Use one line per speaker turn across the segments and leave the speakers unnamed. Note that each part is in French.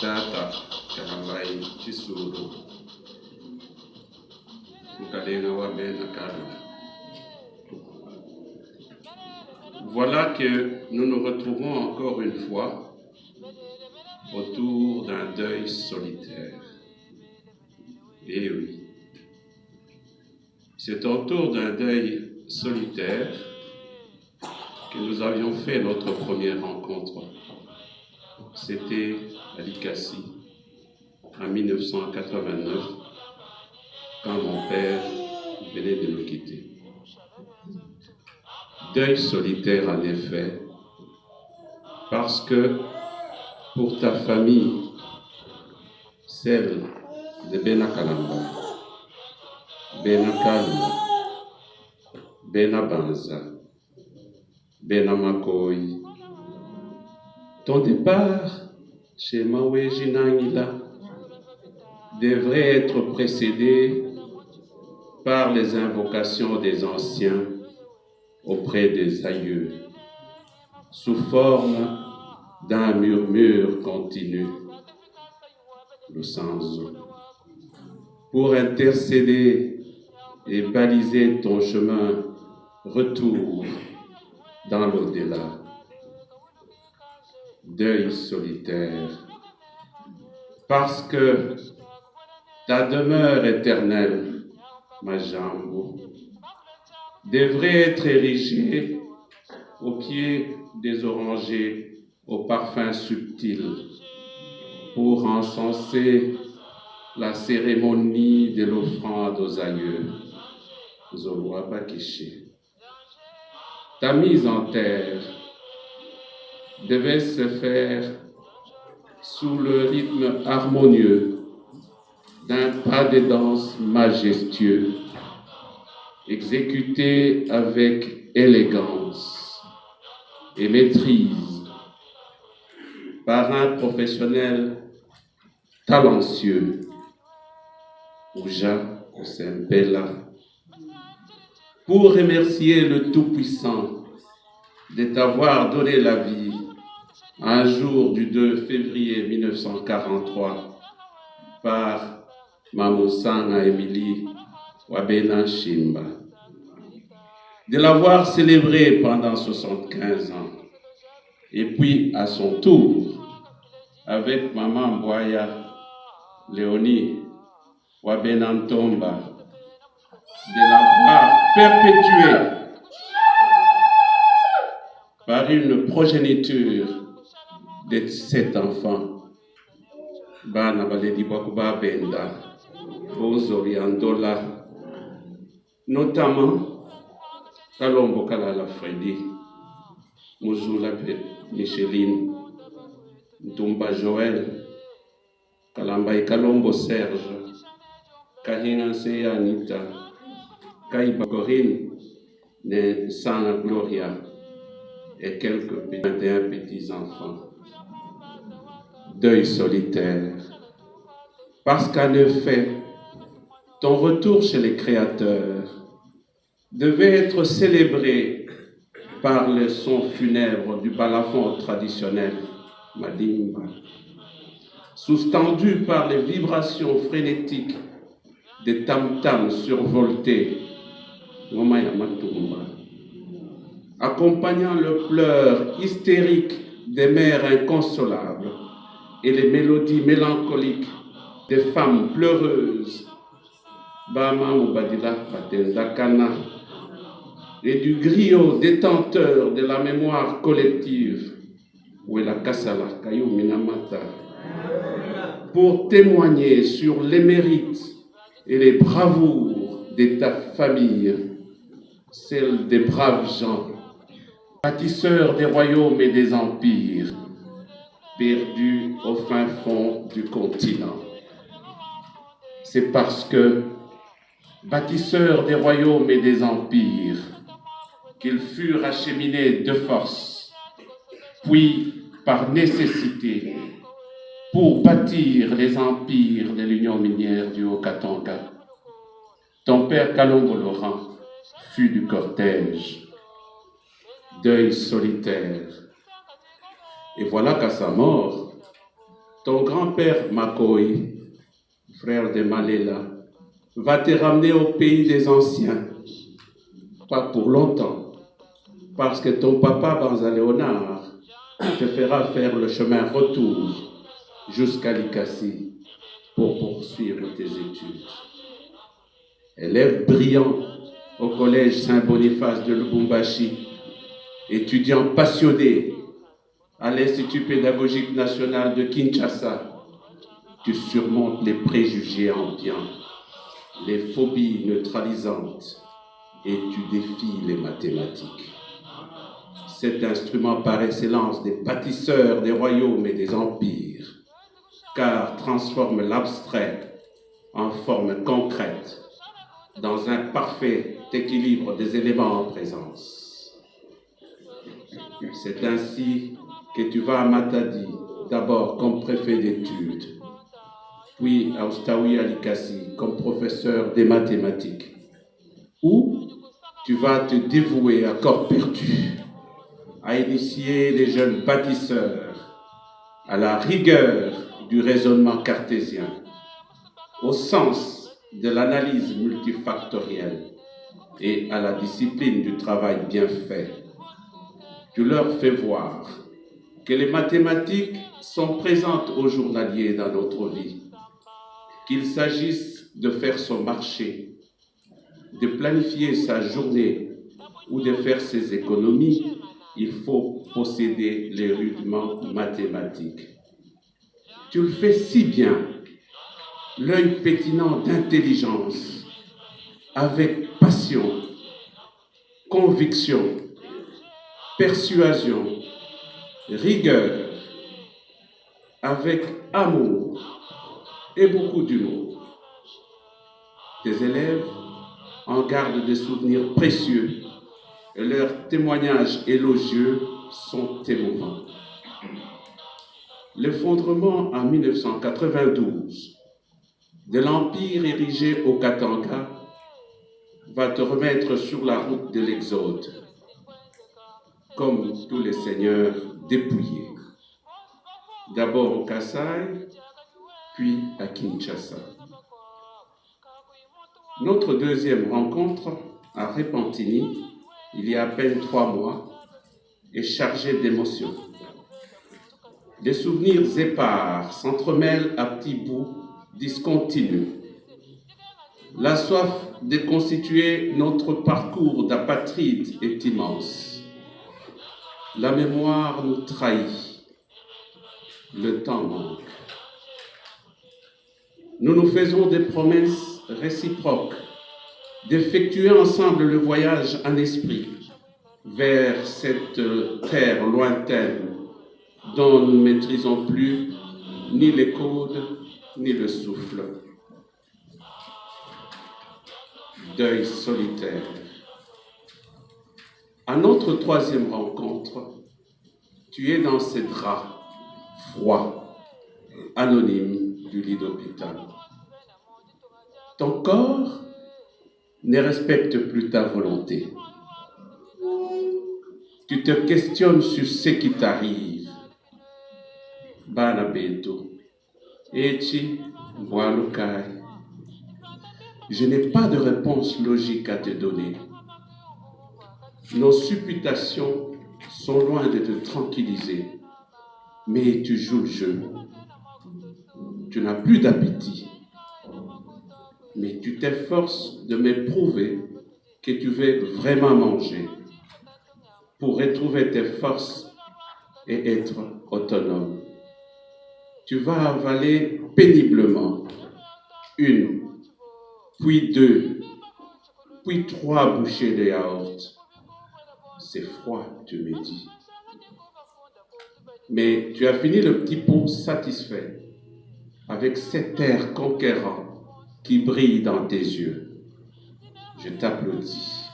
Tata Kalambai Chisuru Mukadenga Wabena Kala. Voilà que nous nous retrouvons encore une fois autour d'un deuil solitaire. Et oui, c'est autour d'un deuil solitaire que nous avions fait notre première rencontre. C'était à Likasi, en 1989, quand mon père venait de nous quitter. Deuil solitaire en effet, parce que pour ta famille, celle de Benakalamba, Benakalma, Benabanza, Benamakoy, ton départ chez Maweji Nangila devrait être précédé par les invocations des anciens auprès des aïeux, sous forme d'un murmure continu, le sanzo, pour intercéder et baliser ton chemin retour dans l'au-delà. Deuil solitaire, parce que ta demeure éternelle, ma jambe, devrait être érigée au pied des orangers au parfum subtil pour encenser la cérémonie de l'offrande aux aïeux, Zoloa Bakishi. Ta mise en terre devait se faire sous le rythme harmonieux d'un pas de danse majestueux, exécuté avec élégance et maîtrise par un professionnel talentueux, Ouja Osembela, pour remercier le Tout-Puissant de t'avoir donné la vie un jour du 2 février 1943 par Mamoussana Emily Wabena Shimba, de l'avoir célébré pendant 75 ans, et puis à son tour, avec Maman Mboya Léonie Wabenantomba, de l'avoir perpétué par une progéniture de 7 enfants. Bana baledi bakuba benda, bozori andola, notamment Kalombo Kalala Freddy, Mouzoula Micheline, Ntumba Joël, Kalamba et Kalombo Serge, Kahina Seya Anita, Kaiba Corinne, Sana Gloria et quelques 21 petits-enfants. Deuil solitaire, parce qu'en effet, ton retour chez les créateurs devait être célébré par le son funèbre du balafon traditionnel, Madimba, sous-tendu par les vibrations frénétiques des tam-tams survoltés, accompagnant le pleur hystérique des mères inconsolables et les mélodies mélancoliques des femmes pleureuses, Bama Mubadila Patendakana, et du griot détenteur de la mémoire collective, Wela Kasala Kayuminamata, pour témoigner sur les mérites et les bravoures de ta famille, celle des braves gens, bâtisseurs des royaumes et des empires, perdus au fin fond du continent. C'est parce que, bâtisseurs des royaumes et des empires, qu'ils furent acheminés de force, puis par nécessité, pour bâtir les empires de l'Union minière du Haut-Katanga. Ton père Kalongo Laurent fut du cortège. Deuil solitaire. Et voilà qu'à sa mort, ton grand-père Makoy, frère de Malela, va te ramener au pays des anciens. Pas pour longtemps, parce que ton papa Banza Léonard te fera faire le chemin retour jusqu'à Likasi pour poursuivre tes études. Élève brillant au collège Saint-Boniface de Lubumbashi, étudiant passionné à l'Institut pédagogique national de Kinshasa, tu surmontes les préjugés ambiants, les phobies neutralisantes et tu défies les mathématiques. Cet instrument par excellence des bâtisseurs des royaumes et des empires, car transforme l'abstrait en forme concrète dans un parfait équilibre des éléments en présence. C'est ainsi que tu vas à Matadi, d'abord comme préfet d'études, puis à Oustaoui à Likasi comme professeur des mathématiques, où tu vas te dévouer à corps perdu à initier les jeunes bâtisseurs à la rigueur du raisonnement cartésien, au sens de l'analyse multifactorielle et à la discipline du travail bien fait. Tu leur fais voir que les mathématiques sont présentes au journalier dans notre vie, qu'il s'agisse de faire son marché, de planifier sa journée ou de faire ses économies, il faut posséder les rudiments mathématiques. Tu le fais si bien, l'œil pétillant d'intelligence, avec passion, conviction, persuasion, rigueur, avec amour et beaucoup d'humour. Tes élèves en gardent des souvenirs précieux et leurs témoignages élogieux sont émouvants. L'effondrement en 1992 de l'empire érigé au Katanga va te remettre sur la route de l'Exode, comme tous les seigneurs dépouillés. D'abord au Kasaï, puis à Kinshasa. Notre deuxième rencontre à Repentigny, il y a à peine 3 mois, est chargée d'émotions. Des souvenirs épars s'entremêlent à petits bouts discontinus. La soif de constituer notre parcours d'apatride est immense. La mémoire nous trahit. Le temps manque. Nous nous faisons des promesses réciproques d'effectuer ensemble le voyage en esprit vers cette terre lointaine dont nous ne maîtrisons plus ni les codes ni le souffle. Deuil solitaire. À notre troisième rencontre, tu es dans ces draps froids, anonymes du lit d'hôpital. Ton corps ne respecte plus ta volonté. Tu te questionnes sur ce qui t'arrive. Bana Beto, Echi, Boalukai. Je n'ai pas de réponse logique à te donner. Nos supputations sont loin de te tranquilliser, mais tu joues le jeu. Tu n'as plus d'appétit, mais tu t'efforces de me prouver que tu veux vraiment manger pour retrouver tes forces et être autonome. Tu vas avaler péniblement 1, puis 2, puis 3 bouchées de yaourt. C'est froid, tu me dis. Mais tu as fini le petit pot satisfait, avec cet air conquérant qui brille dans tes yeux. Je t'applaudis.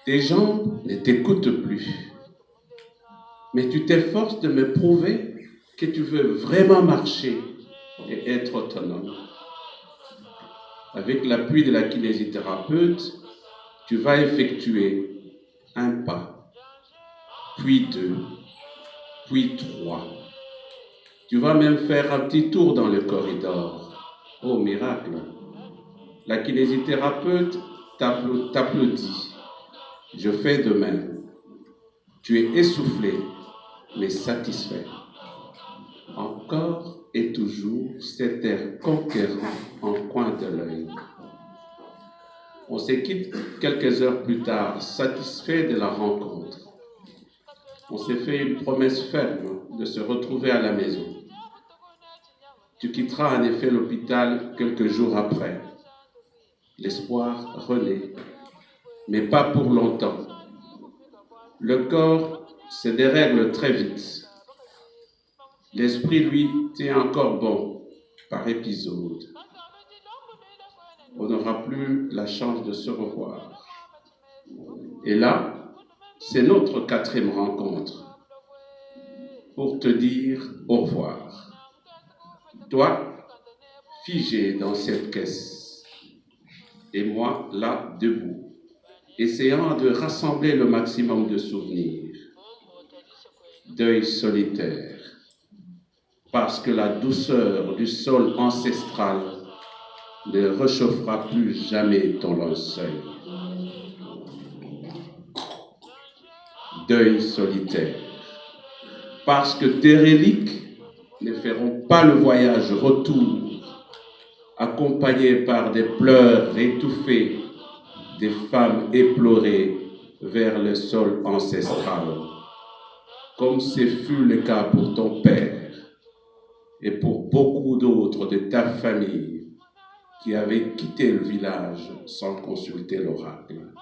Tes jambes ne t'écoutent plus. Mais tu t'efforces de me prouver que tu veux vraiment marcher et être autonome. Avec l'appui de la kinésithérapeute, tu vas effectuer un pas, puis 2, puis 3. Tu vas même faire un petit tour dans le corridor. Oh miracle! La kinésithérapeute t'applaudit. Je fais de même. Tu es essoufflé, mais satisfait. Encore et toujours cet air conquérant en coin de l'œil. On se quitte quelques heures plus tard, satisfait de la rencontre. On s'est fait une promesse ferme de se retrouver à la maison. Tu quitteras en effet l'hôpital quelques jours après. L'espoir renaît, mais pas pour longtemps. Le corps se dérègle très vite. L'esprit, lui, tient encore bon par épisode. On n'aura plus la chance de se revoir. Et là, c'est notre 4e rencontre pour te dire au revoir. Toi, figé dans cette caisse, et moi, là, debout, essayant de rassembler le maximum de souvenirs. Deuil solitaire, parce que la douceur du sol ancestral ne réchauffera plus jamais ton linceul. Deuil solitaire, parce que tes reliques ne feront pas le voyage retour, accompagnés par des pleurs étouffés, des femmes éplorées vers le sol ancestral, comme ce fut le cas pour ton père et pour beaucoup d'autres de ta famille qui avaient quitté le village sans consulter l'oracle.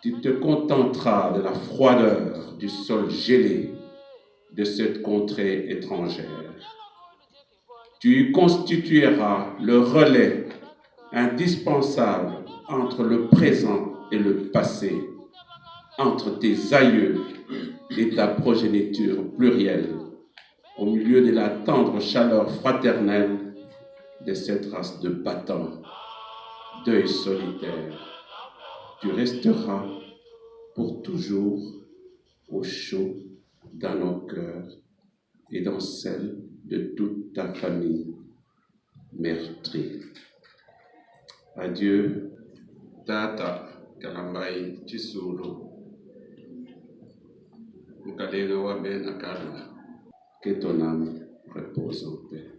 Tu te contenteras de la froideur du sol gelé de cette contrée étrangère. Tu constitueras le relais indispensable entre le présent et le passé, entre tes aïeux et ta progéniture plurielle, au milieu de la tendre chaleur fraternelle de cette race de battants. Deuil solitaire, tu resteras pour toujours au chaud dans nos cœurs et dans celle de toute ta famille meurtrie. Adieu, Tata Kalambai Chisulu. Que ton âme repose en paix.